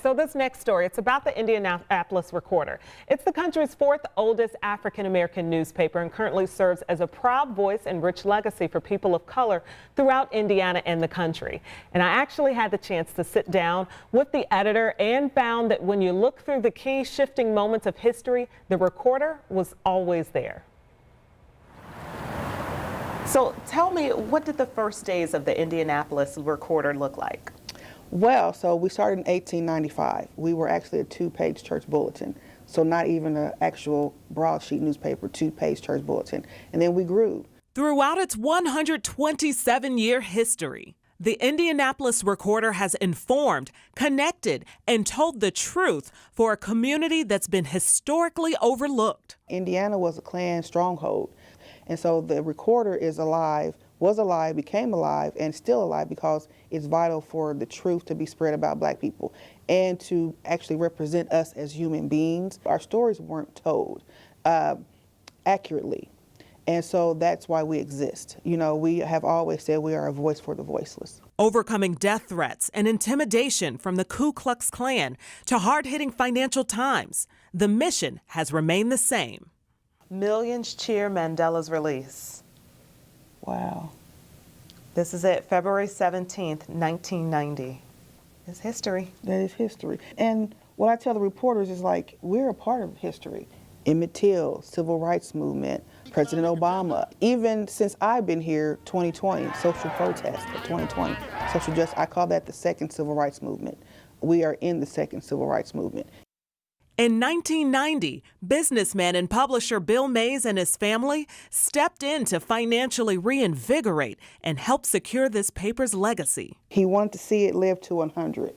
So this next story, it's about the Indianapolis Recorder. It's the country's fourth oldest African-American newspaper and currently serves as a proud voice and rich legacy for people of color throughout Indiana and the country. And I actually had the chance to sit down with the editor and found that when you look through the key shifting moments of history, the Recorder was always there. So tell me, what did the first days of the Indianapolis Recorder look like? Well, so we started in 1895. We were actually a two-page church bulletin, so not even an actual broadsheet newspaper, two-page church bulletin. And then we grew. Throughout its 127-year history, the Indianapolis Recorder has informed, connected, and told the truth for a community that's been historically overlooked. Indiana was a Klan stronghold, and so the Recorder is alive, was alive, became alive, and still alive because it's vital for the truth to be spread about Black people and to actually represent us as human beings. Our stories weren't told accurately, and so that's why we exist. You know, we have always said we are a voice for the voiceless. Overcoming death threats and intimidation from the Ku Klux Klan to hard-hitting financial times, the mission has remained the same. Millions cheer Mandela's release. Wow. This is it, February 17th, 1990. It's history. That is history. And what I tell the reporters is like, we're a part of history. Emmett Till, Civil Rights Movement, President Obama, even since I've been here, 2020, social protest of 2020, social justice, I call that the second Civil Rights Movement. We are in the second Civil Rights Movement. In 1990, businessman and publisher Bill Mays and his family stepped in to financially reinvigorate and help secure this paper's legacy. He wanted to see it live to 100.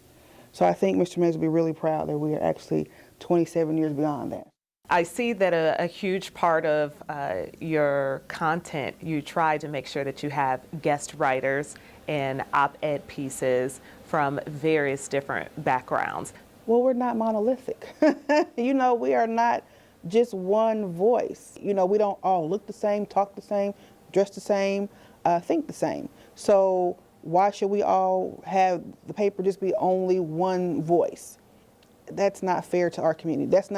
So I think Mr. Mays will be really proud that we are actually 27 years beyond that. I see that a huge part of your content, you try to make sure that you have guest writers and op-ed pieces from various different backgrounds. Well, we're not monolithic. You know, we are not just one voice. You know, we don't all look the same, talk the same, dress the same, think the same. So why should we all have the paper just be only one voice? That's not fair to our community. That's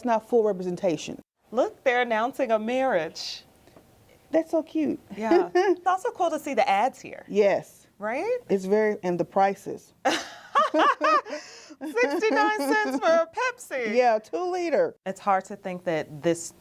not full representation. Look, they're announcing a marriage. That's so cute. Yeah. It's also cool to see the ads here. Yes. Right? It's very, and the prices. 69 cents for a Pepsi. Yeah, 2 liter. It's hard to think that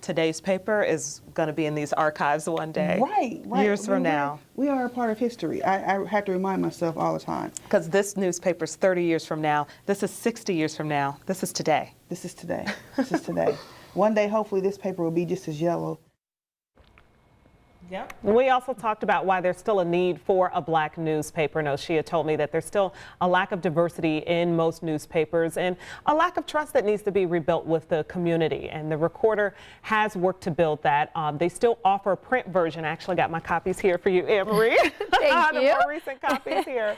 today's paper is going to be in these archives one day. Right. Years from now. We are a part of history. I have to remind myself all the time. Because this newspaper's 30 years from now. This is 60 years from now. This is today. This is today. This is today. One day, hopefully, this paper will be just as yellow. Yep. We also talked about why there's still a need for a Black newspaper. Noshia told me that there's still a lack of diversity in most newspapers and a lack of trust that needs to be rebuilt with the community. And the Recorder has worked to build that. They still offer a print version. I actually got my copies here for you, Anne-Marie. Thank you. The more recent copies here.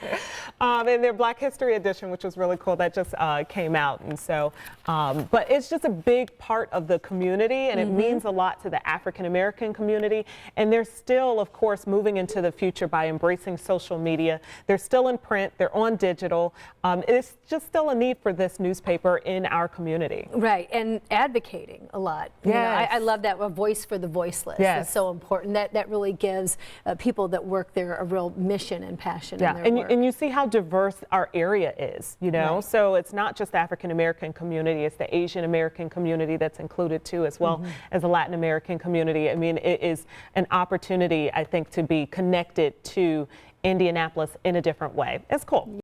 And their Black History edition, which was really cool. That just came out. And so, but it's just a big part of the community, and it means a lot to the African-American community. And they're still, of course, moving into the future by embracing social media. They're still in print, they're on digital. It's just still a need for this newspaper in our community. Right, and advocating a lot. Yes. You know, I love that, a voice for the voiceless. Yes. It's so important. That really gives people that work there a real mission and passion in their work. And you see how diverse our area is, you know? Right. So it's not just the African-American community, it's the Asian-American community that's included too, as well as the Latin American community. I mean, it is an opportunity, I think, to be connected to Indianapolis in a different way. It's cool.